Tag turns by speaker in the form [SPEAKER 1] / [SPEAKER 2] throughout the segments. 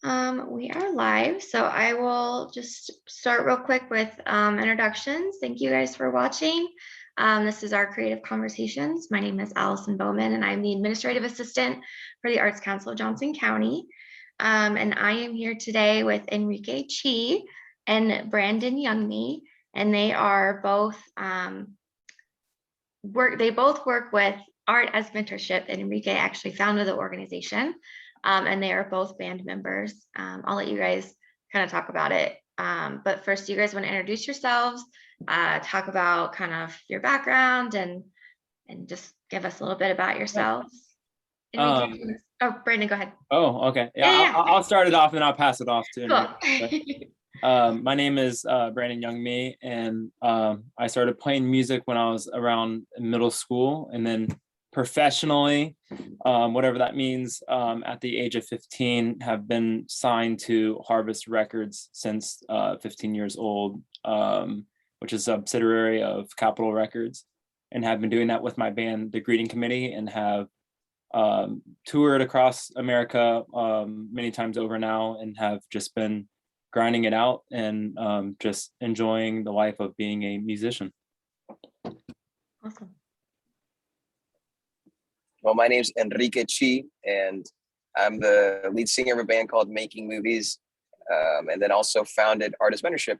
[SPEAKER 1] We are live, so I will just start real quick with introductions. Thank you guys for watching. This is our Creative Conversations. My name is Allison Bowman, and I'm the Administrative Assistant for the Arts Council of Johnson County. And I am here today with Enrique Chi and Brandon Yangmi, and they are both work with Art As Mentorship, and Enrique actually founded the organization. And they are both band members. I'll let you guys kind of talk about it. But first, you guys want to introduce yourselves, talk about kind of your background, and just give us a little bit about yourselves. Oh, Brandon, go ahead.
[SPEAKER 2] Oh, okay. Yeah, I'll start it off and I'll pass it off to
[SPEAKER 1] Enrique.
[SPEAKER 2] Cool. My name is Brandon Yangmi, and I started playing music when I was around middle school, and then professionally, whatever that means, at the age of 15, have been signed to Harvest Records since 15 years old, which is a subsidiary of Capitol Records, and have been doing that with my band, The Greeting Committee, and have toured across America many times over now, and have just been grinding it out and just enjoying the life of being a musician.
[SPEAKER 1] Awesome.
[SPEAKER 3] Well, my name's Enrique Chi, and I'm the lead singer of a band called Making Movies, and then also founded Art As Mentorship.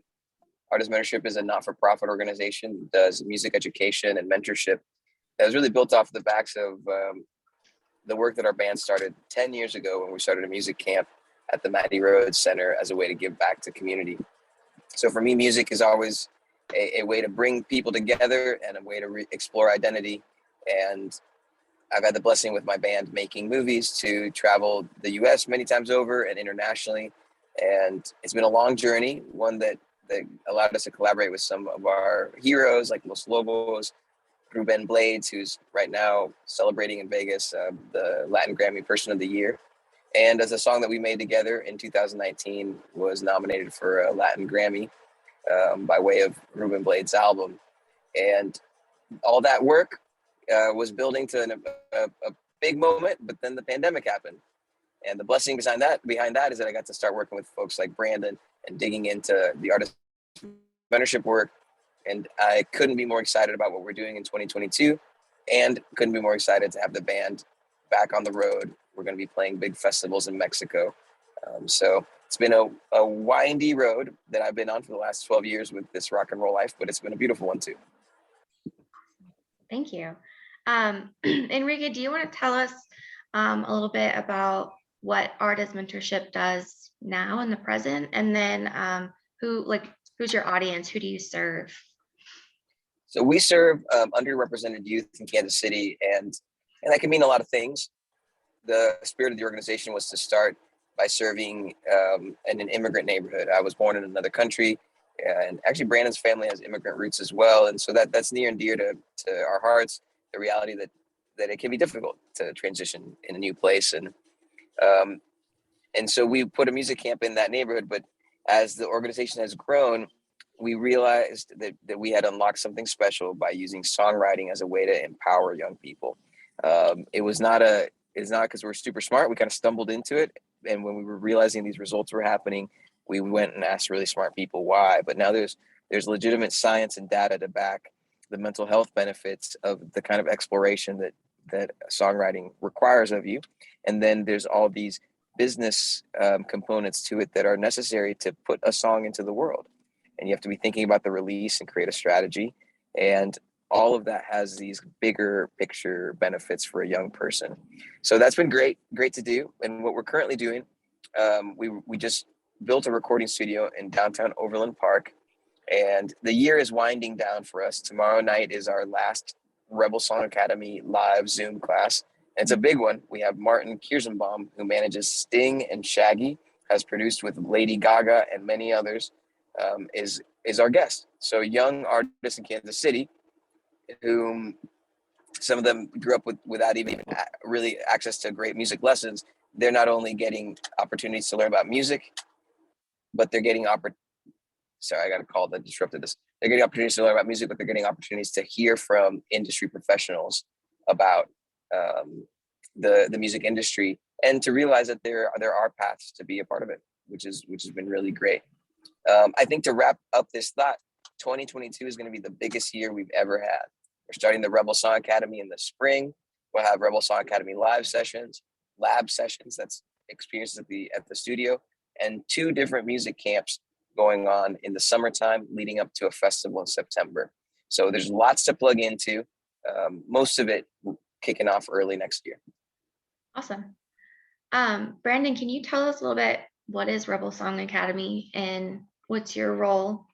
[SPEAKER 3] Art As Mentorship is a not-for-profit organization that does music education and mentorship that was really built off the backs of the work that our band started 10 years ago when we started a music camp at the Mattie Rhodes Center as a way to give back to community. So for me, music is always a way to bring people together and a way to explore identity. And I've had the blessing with my band Making Movies to travel the US many times over and internationally. And it's been a long journey, one that allowed us to collaborate with some of our heroes like Los Lobos, Ruben Blades, who's right now celebrating in Vegas, the Latin Grammy Person of the Year. And as a song that we made together in 2019 was nominated for a Latin Grammy by way of Ruben Blades' album. And all that work was building to a big moment, but then the pandemic happened. And the blessing behind that is that I got to start working with folks like Brandon and digging into the Art As Mentorship work. And I couldn't be more excited about what we're doing in 2022, and couldn't be more excited to have the band back on the road. We're going to be playing big festivals in Mexico. So it's been a windy road that I've been on for the last 12 years with this rock and roll life, but it's been a beautiful one too.
[SPEAKER 1] Thank you. Enrique, do you want to tell us a little bit about what Art As Mentorship does now in the present, and then who's your audience? Who do you serve?
[SPEAKER 3] So we serve underrepresented youth in Kansas City, and that can mean a lot of things. The spirit of the organization was to start by serving in an immigrant neighborhood. I was born in another country, and actually Brandon's family has immigrant roots as well, and so that's near and dear to our hearts. The reality that it can be difficult to transition in a new place, and so we put a music camp in that neighborhood. But as the organization has grown, we realized that we had unlocked something special by using songwriting as a way to empower young people. It's not because we're super smart. We kind of stumbled into it, and when we were realizing these results were happening, we went and asked really smart people why. But now there's legitimate science and data to back the mental health benefits of the kind of exploration that songwriting requires of you. And then there's all these business components to it that are necessary to put a song into the world. And you have to be thinking about the release and create a strategy. And all of that has these bigger picture benefits for a young person. So that's been great to do. And what we're currently doing, we just built a recording studio in downtown Overland Park. And the year is winding down for us. Tomorrow night is our last Rebel Song Academy live Zoom class. And it's a big one. We have Martin Kierszenbaum, who manages Sting and Shaggy, has produced with Lady Gaga and many others, is our guest. So young artists in Kansas City, whom some of them grew up without even really access to great music lessons. They're not only getting opportunities to learn about music, but they're getting sorry, I got a call that disrupted this. They're getting opportunities to learn about music, but they're getting opportunities to hear from industry professionals about the music industry and to realize that there are paths to be a part of it, which has been really great. I think to wrap up this thought, 2022 is going to be the biggest year we've ever had. We're starting the Rebel Song Academy in the spring. We'll have Rebel Song Academy live sessions, lab sessions, that's experiences at the studio, and 2 different music camps going on in the summertime leading up to a festival in September. So there's lots to plug into, most of it kicking off early next year.
[SPEAKER 1] Awesome. Brandon, can you tell us a little bit, what is Rebel Song Academy and what's your role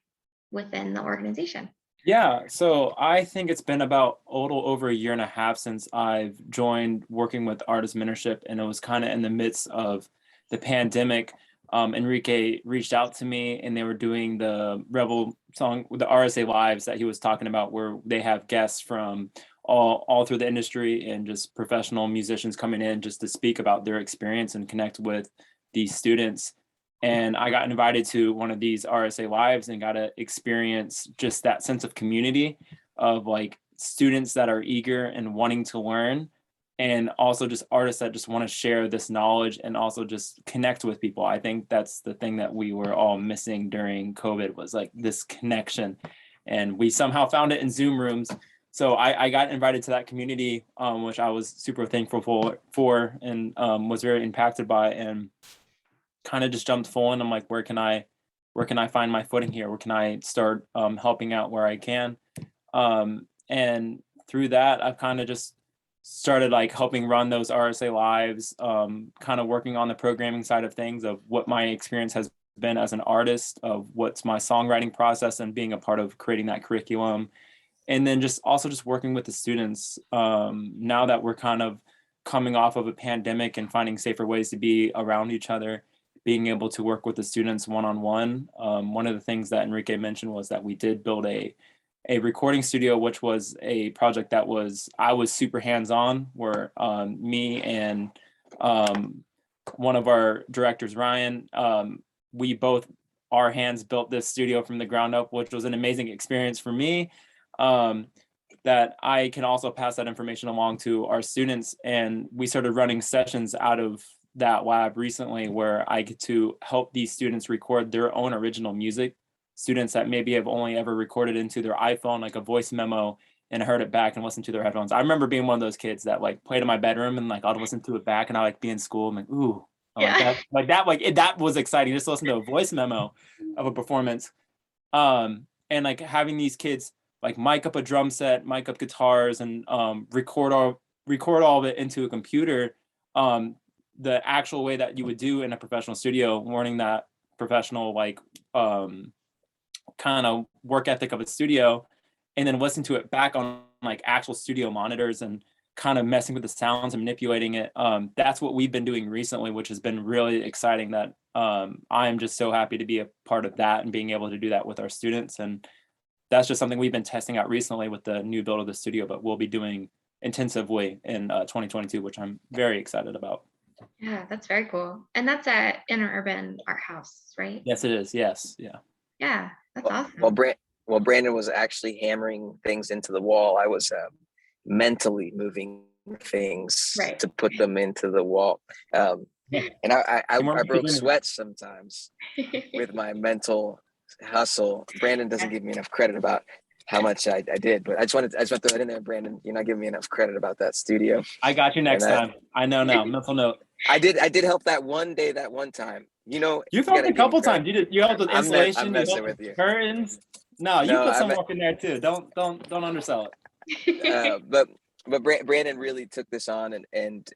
[SPEAKER 1] within the organization?
[SPEAKER 2] Yeah, so I think it's been about a little over a year and a half since I've joined working with Art As Mentorship, and it was kind of in the midst of the pandemic. Enrique reached out to me, and they were doing the Rebel Song, the RSA Lives that he was talking about, where they have guests from all through the industry and just professional musicians coming in just to speak about their experience and connect with these students. And I got invited to one of these RSA Lives and got to experience just that sense of community of like students that are eager and wanting to learn, and also just artists that just want to share this knowledge and also just connect with people. I think that's the thing that we were all missing during COVID, was like this connection, and we somehow found it in Zoom rooms. So I got invited to that community, which I was super thankful for and was very impacted by, and kind of just jumped full in. I'm like, where can I find my footing here? Where can I start helping out where I can? And through that, I've kind of just started like helping run those RSA Lives, kind of working on the programming side of things, of what my experience has been as an artist, of what's my songwriting process and being a part of creating that curriculum. And then just also just working with the students, now that we're kind of coming off of a pandemic and finding safer ways to be around each other, being able to work with the students one-on-one. One of the things that Enrique mentioned was that we did build a recording studio, which was a project that I was super hands-on, where me and one of our directors, Ryan, we both, our hands built this studio from the ground up, which was an amazing experience for me, that I can also pass that information along to our students. And we started running sessions out of that lab recently, where I get to help these students record their own original music. Students that maybe have only ever recorded into their iPhone, like a voice memo, and heard it back and listened to their headphones. I remember being one of those kids that like played in my bedroom and like I'd listen to it back, and I like be in school. I'm like, ooh, that was exciting just to listen to a voice memo of a performance. And like having these kids like mic up a drum set, mic up guitars, and record all of it into a computer. The actual way that you would do in a professional studio, learning that professional like kind of work ethic of a studio, and then listen to it back on like actual studio monitors and kind of messing with the sounds and manipulating it. That's what we've been doing recently, which has been really exciting. That I am just so happy to be a part of that and being able to do that with our students. And that's just something we've been testing out recently with the new build of the studio, but we'll be doing intensively in 2022, which I'm very excited about.
[SPEAKER 1] Yeah, that's very cool. And that's at Interurban Art House, right?
[SPEAKER 2] Yes, it is. Yes. Yeah.
[SPEAKER 1] Yeah, that's awesome.
[SPEAKER 3] Well, Brandon was actually hammering things into the wall. I was mentally moving things to put them into the wall. And I broke sweats sometimes with my mental hustle. Brandon doesn't give me enough credit about how much I did, but I just want to throw that in there, Brandon. You're not giving me enough credit about that studio.
[SPEAKER 2] I got you next time. I know now. Mental note.
[SPEAKER 3] I did help that one day, that one time. You know,
[SPEAKER 2] you've helped a couple times. You helped with installation.
[SPEAKER 3] I'm messing with you.
[SPEAKER 2] Curtains. No, you put some work in there too. Don't undersell
[SPEAKER 3] it. But Brandon really took this on, and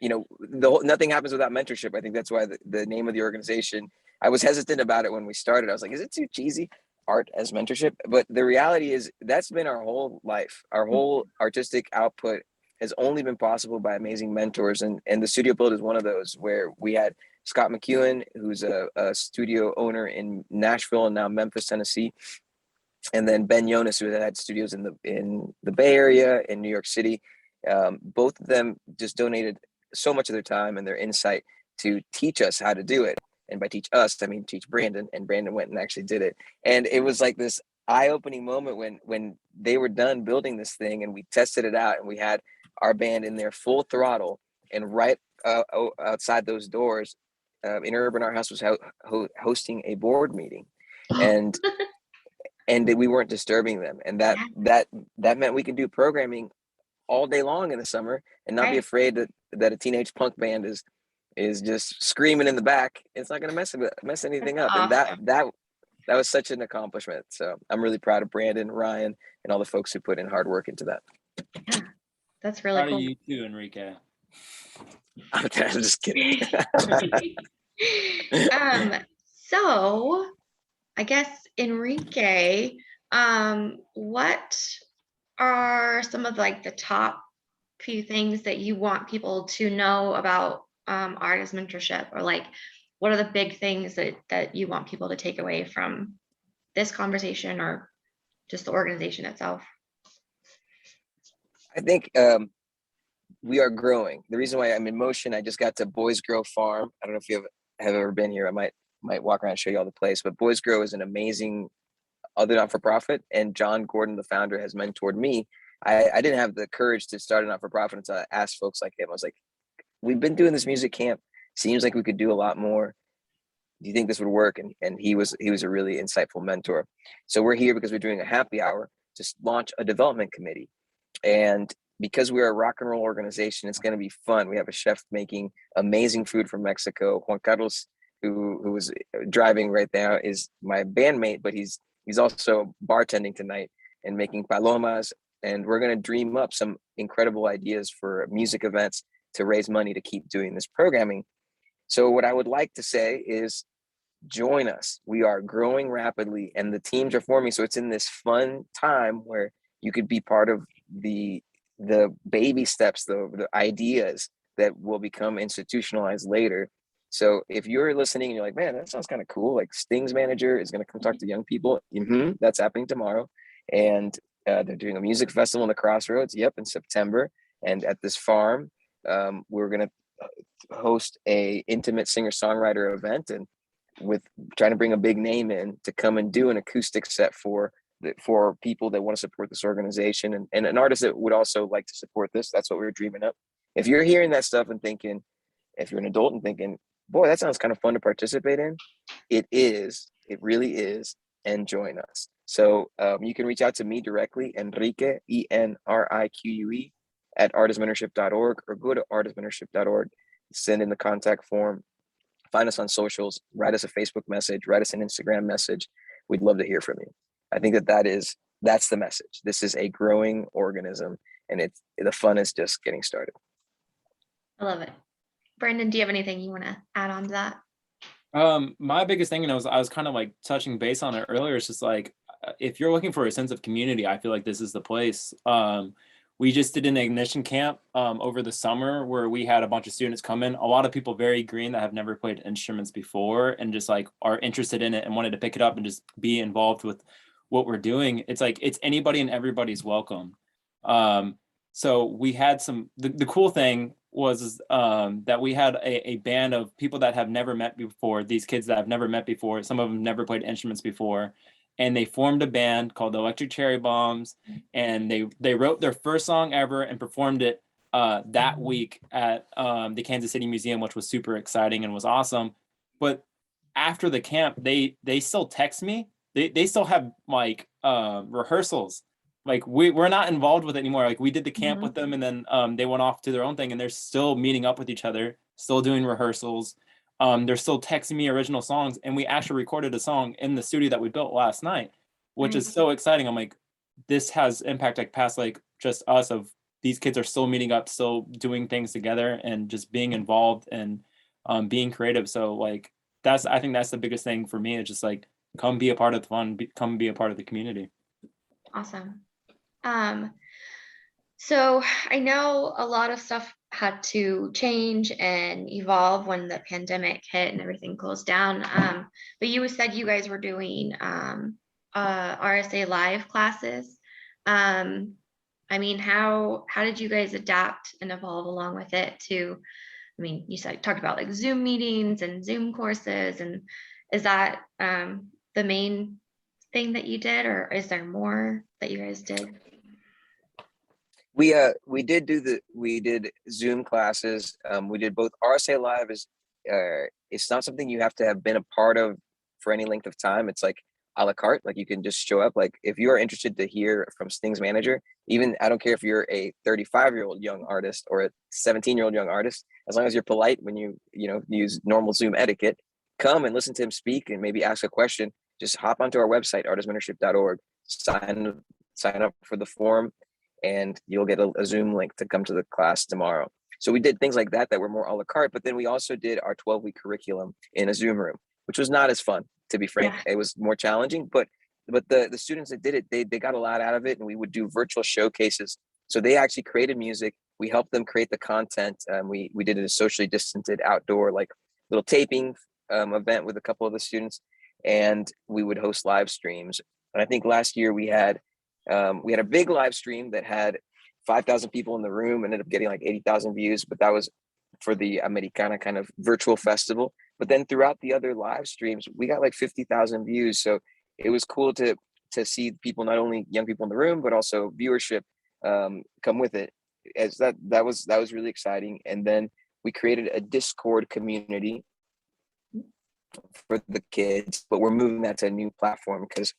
[SPEAKER 3] you know, nothing happens without mentorship. I think that's why the name of the organization. I was hesitant about it when we started. I was like, is it too cheesy? Art as mentorship. But the reality is that's been our whole life. Our whole artistic output has only been possible by amazing mentors, and the studio build is one of those, where we had Scott McEwen, who's a studio owner in Nashville and now Memphis, Tennessee, and then Ben Jonas, who had studios in the Bay Area, in New York City. Both of them just donated so much of their time and their insight to teach us how to do it. And by teach us, I mean teach Brandon. And Brandon went and actually did it. And it was like this eye-opening moment when they were done building this thing, and we tested it out, and we had our band in there full throttle. And right outside those doors, in Urban Art House was hosting a board meeting, and we weren't disturbing them, and that meant we could do programming all day long in the summer and not be afraid that a teenage punk band is just screaming in the back. It's not going to mess anything up. And that was such an accomplishment. So I'm really proud of Brandon, Ryan, and all the folks who put in hard work into that.
[SPEAKER 1] Yeah, that's really cool.
[SPEAKER 2] You too, Enrique.
[SPEAKER 3] I'm just kidding.
[SPEAKER 1] So I guess, Enrique, what are some of like the top few things that you want people to know about Art As Mentorship, or like what are the big things that you want people to take away from this conversation or just the organization itself?
[SPEAKER 3] I think we are growing. The reason why I'm in motion, I just got to Boys Grow Farm. I don't know if you have ever been here. I might walk around and show you all the place, but Boys Grow is an amazing other not-for-profit, and John Gordon, the founder, has mentored me. I didn't have the courage to start a not-for-profit until I asked folks like him. I was like, we've been doing this music camp. Seems like we could do a lot more. Do you think this would work? And he was a really insightful mentor. So we're here because we're doing a happy hour to launch a development committee. And because we're a rock and roll organization, it's going to be fun. We have a chef making amazing food from Mexico. Juan Carlos, who was driving right now, is my bandmate, but he's also bartending tonight and making palomas. And we're going to dream up some incredible ideas for music events to raise money to keep doing this programming. So what I would like to say is join us. We are growing rapidly and the teams are forming. So it's in this fun time where you could be part of the baby steps, the ideas that will become institutionalized later. So if you're listening and you're like, man, that sounds kind of cool. Like Sting's manager is going to come talk to young people. That's happening tomorrow. And they're doing a music festival in the Crossroads. Yep, in September. And at this farm, we're going to host a intimate singer-songwriter event, and with trying to bring a big name in to come and do an acoustic set for people that want to support this organization and an artist that would also like to support this. That's what we're dreaming up. If you're hearing that stuff and thinking, if you're an adult and thinking, boy, that sounds kind of fun to participate in, it really is, and join us. So you can reach out to me directly, Enrique, ENRIQUE, at artasmentorship.org, or go to artasmentorship.org, send in the contact form, find us on socials, write us a Facebook message, write us an Instagram message. We'd love to hear from you. I think that's the message. This is a growing organism, and the fun is just getting started.
[SPEAKER 1] I love it. Brandon, do you have anything you want to add on to that?
[SPEAKER 2] My biggest thing, and I was kind of like touching base on it earlier, it's just like, if you're looking for a sense of community, I feel like this is the place. We just did an ignition camp over the summer where we had a bunch of students come in, a lot of people very green that have never played instruments before and just like are interested in it and wanted to pick it up and just be involved with what we're doing. It's like, it's anybody and everybody's welcome. So we had the cool thing was that we had a band of people that have never met before, these kids that have never met before, some of them never played instruments before, and they formed a band called the Electric Cherry Bombs, and they wrote their first song ever and performed it that week at the Kansas City Museum, which was super exciting and was awesome. But after the camp, they still text me. They still have like rehearsals. Like we're not involved with it anymore. Like we did the camp with them, and then they went off to their own thing, and they're still meeting up with each other, still doing rehearsals. They're still texting me original songs, and we actually recorded a song in the studio that we built last night, which is so exciting. I'm like, this has impact like past like just us, of these kids are still meeting up, still doing things together, and just being involved and being creative. So like I think that's the biggest thing for me. It's just like, come be a part of the fun, come be a part of the community.
[SPEAKER 1] Awesome. So I know a lot of stuff had to change and evolve when the pandemic hit and everything closed down. But you said you guys were doing RSA live classes. I mean, how did you guys adapt and evolve along with it to, I mean, you talked about like Zoom meetings and Zoom courses, and is that the main thing that you did, or is there more that you guys did?
[SPEAKER 3] We did Zoom classes. We did both. RSA Live is it's not something you have to have been a part of for any length of time. It's like a la carte. Like you can just show up. Like if you are interested to hear from Sting's manager, even I don't care if you're a 35-year-old young artist or a 17-year-old young artist, as long as you're polite when you use normal Zoom etiquette, come and listen to him speak and maybe ask a question. Just hop onto our website, artasmentorship.org, sign up for the forum, and you'll get a Zoom link to come to the class tomorrow. So we did things like that were more a la carte, but then we also did our 12-week curriculum in a Zoom room, which was not as fun, to be frank.
[SPEAKER 1] Yeah.
[SPEAKER 3] It was more challenging, but the students that did it, they got a lot out of it, and we would do virtual showcases. So they actually created music. We helped them create the content. We did a socially distanced outdoor, like little taping event with a couple of the students, and we would host live streams. And I think last year we had a big live stream that had 5,000 people in the room, ended up getting like 80,000 views, but that was for the Americana kind of virtual festival. But then throughout the other live streams, we got like 50,000 views. So it was cool to see people, not only young people in the room, but also viewership come with it. As that was really exciting. And then we created a Discord community for the kids, but we're moving that to a new platform because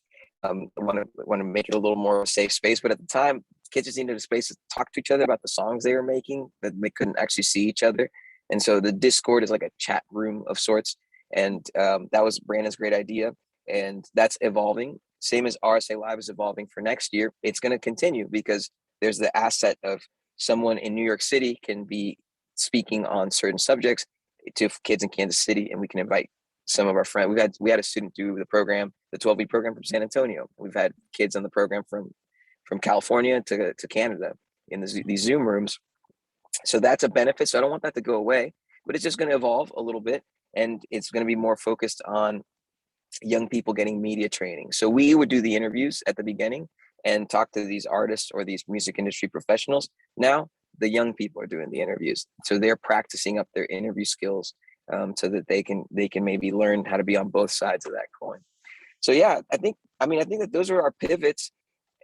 [SPEAKER 3] I want to make it a little more safe space. But at the time, kids just needed a space to talk to each other about the songs they were making, that they couldn't actually see each other. And so the Discord is like a chat room of sorts. And that was Brandon's great idea. And that's evolving. Same as RSA Live is evolving for next year. It's going to continue because there's the asset of someone in New York City can be speaking on certain subjects to kids in Kansas City, and we can invite some of our friends. We had a student do the program, the 12-week program from San Antonio. We've had kids on the program from California to Canada in these Zoom rooms. So that's a benefit. So I don't want that to go away, but it's just going to evolve a little bit, and it's going to be more focused on young people getting media training. So we would do the interviews at the beginning and talk to these artists or these music industry professionals. Now the young people are doing the interviews. So they're practicing up their interview skills so that they can maybe learn how to be on both sides of that coin. So yeah, I think that those are our pivots,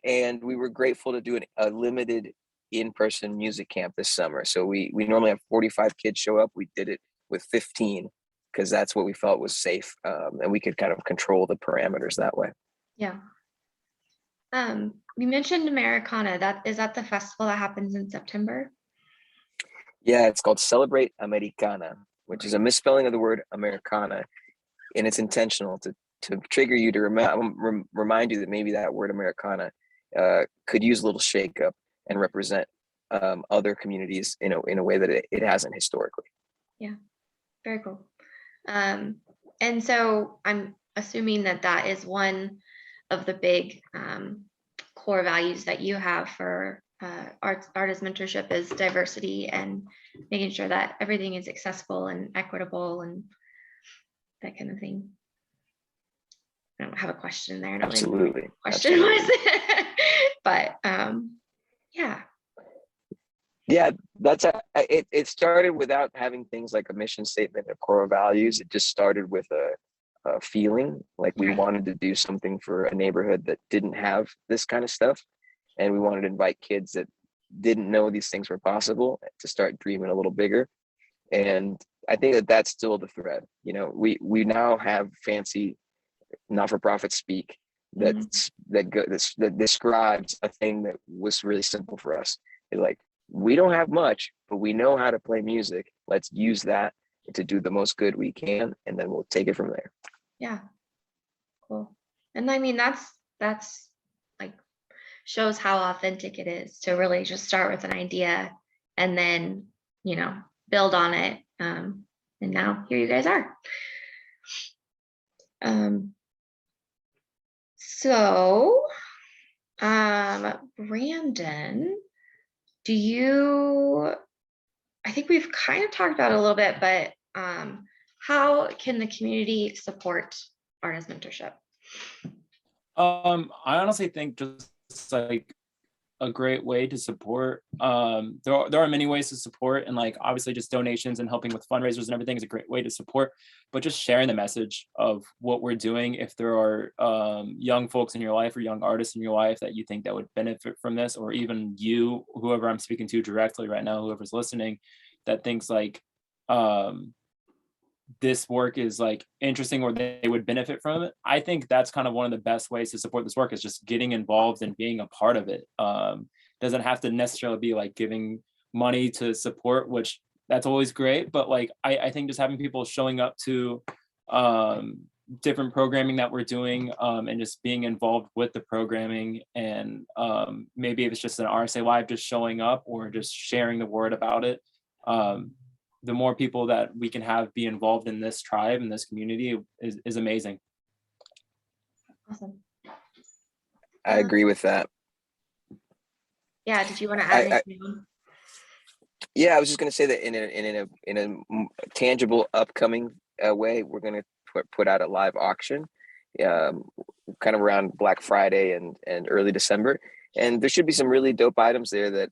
[SPEAKER 3] and we were grateful to do a limited in-person music camp this summer. So we normally have 45 kids show up. We did it with 15 because that's what we felt was safe, and we could kind of control the parameters that way.
[SPEAKER 1] Yeah. You mentioned Americana. That the festival that happens in September?
[SPEAKER 3] Yeah, it's called Celebrate Americana, which is a misspelling of the word Americana, and it's intentional to trigger you to remind you that maybe that word Americana could use a little shakeup and represent other communities in a way that it hasn't historically.
[SPEAKER 1] Yeah, very cool. And so I'm assuming that is one of the big core values that you have for Art As Mentorship is diversity and making sure that everything is accessible and equitable and that kind of thing. I don't have a question there. I don't
[SPEAKER 3] Absolutely.
[SPEAKER 1] know what the question was, but yeah.
[SPEAKER 3] Yeah, it started without having things like a mission statement or core values. It just started with a feeling like we wanted to do something for a neighborhood that didn't have this kind of stuff. And we wanted to invite kids that didn't know these things were possible to start dreaming a little bigger. And I think that that's still the thread. We now have fancy not-for-profit speak that describes a thing that was really simple for us. It's like, we don't have much, but we know how to play music. Let's use that to do the most good we can, and then we'll take it from there.
[SPEAKER 1] Yeah, cool. And I mean, that's like shows how authentic it is to really just start with an idea and then build on it. And now here you guys are. So Brandon, I think we've kind of talked about it a little bit, but how can the community support Art As Mentorship?
[SPEAKER 2] I honestly think just like a great way to support. There are many ways to support, and like obviously just donations and helping with fundraisers and everything is a great way to support, but just sharing the message of what we're doing. If there are young folks in your life or young artists in your life that you think that would benefit from this, or even you, whoever I'm speaking to directly right now, whoever's listening, that thinks like this work is like interesting or they would benefit from it, I think that's kind of one of the best ways to support this work, is just getting involved and being a part of it. Doesn't have to necessarily be like giving money to support, which that's always great, but like I think just having people showing up to different programming that we're doing, and just being involved with the programming, and maybe if it's just an RSA Live, just showing up or just sharing the word about it. The more people that we can have be involved in this tribe and this community is amazing.
[SPEAKER 1] Awesome.
[SPEAKER 3] I agree with that.
[SPEAKER 1] Yeah, did you want to add anything on?
[SPEAKER 3] Yeah, I was just going to say that in a tangible upcoming way, we're going to put out a live auction, kind of around Black Friday and early December, and there should be some really dope items there that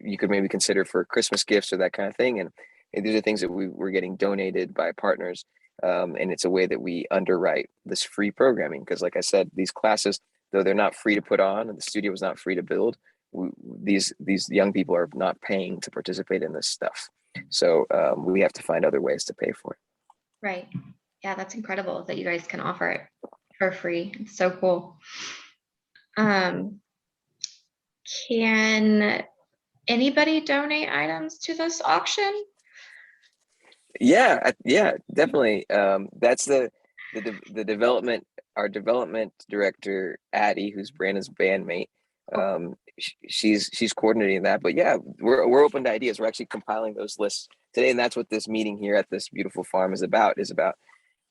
[SPEAKER 3] you could maybe consider for Christmas gifts or that kind of thing. And these are things that we're getting donated by partners, and it's a way that we underwrite this free programming, because, like I said, these classes, though they're not free to put on and the studio was not free to build, these young people are not paying to participate in this stuff. So we have to find other ways to pay for it.
[SPEAKER 1] Right. Yeah, that's incredible that you guys can offer it for free. It's so cool. Can anybody donate items to this auction?
[SPEAKER 3] Yeah, definitely. That's the development. Our development director, Addie, who's Brandon's bandmate, she's coordinating that. But yeah, we're open to ideas. We're actually compiling those lists today, and that's what this meeting here at this beautiful farm is about.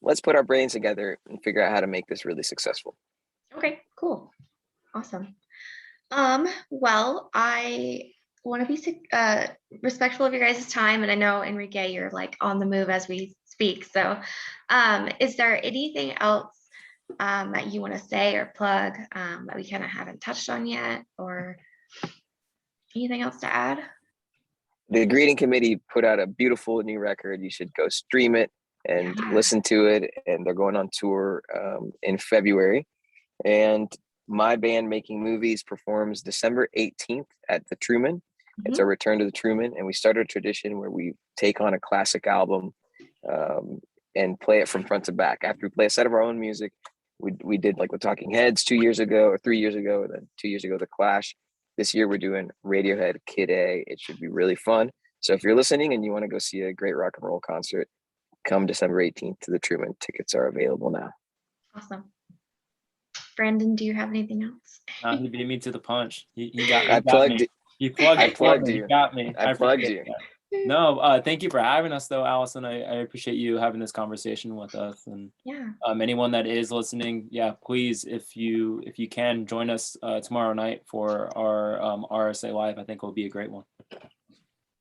[SPEAKER 3] Let's put our brains together and figure out how to make this really successful.
[SPEAKER 1] Okay, cool. Awesome. Well, I want to be respectful of your guys' time, and I know, Enrique, you're like on the move as we speak. So is there anything else that you want to say or plug that we kind of haven't touched on yet, or anything else to add?
[SPEAKER 3] The Greeting Committee put out a beautiful new record. You should go stream it and listen to it. And they're going on tour in February. And my band, Making Movies, performs December 18th at the Truman. Mm-hmm. It's a return to the Truman. And we started a tradition where we take on a classic album and play it from front to back. After we play a set of our own music, we did like the Talking Heads 2 years ago, or 3 years ago, and then 2 years ago, the Clash. This year we're doing Radiohead, Kid A. It should be really fun. So if you're listening and you want to go see a great rock and roll concert, come December 18th to the Truman. Tickets are available now. Awesome.
[SPEAKER 1] Brandon, do you have anything else?
[SPEAKER 2] He beat me to the punch. He got me.
[SPEAKER 3] I plugged
[SPEAKER 2] you.
[SPEAKER 3] You
[SPEAKER 2] got me.
[SPEAKER 3] I plugged you.
[SPEAKER 2] No, thank you for having us, though, Allison. I appreciate you having this conversation with us. And anyone that is listening, please, if you can, join us tomorrow night for our RSA Live. I think it'll be a great one.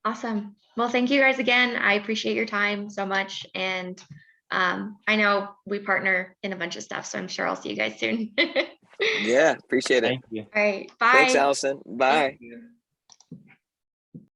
[SPEAKER 1] Awesome. Well, thank you guys again. I appreciate your time so much. And I know we partner in a bunch of stuff, so I'm sure I'll see you guys soon.
[SPEAKER 3] Yeah, appreciate it.
[SPEAKER 2] Thank you.
[SPEAKER 1] All right. Bye.
[SPEAKER 3] Thanks, Allison. Bye.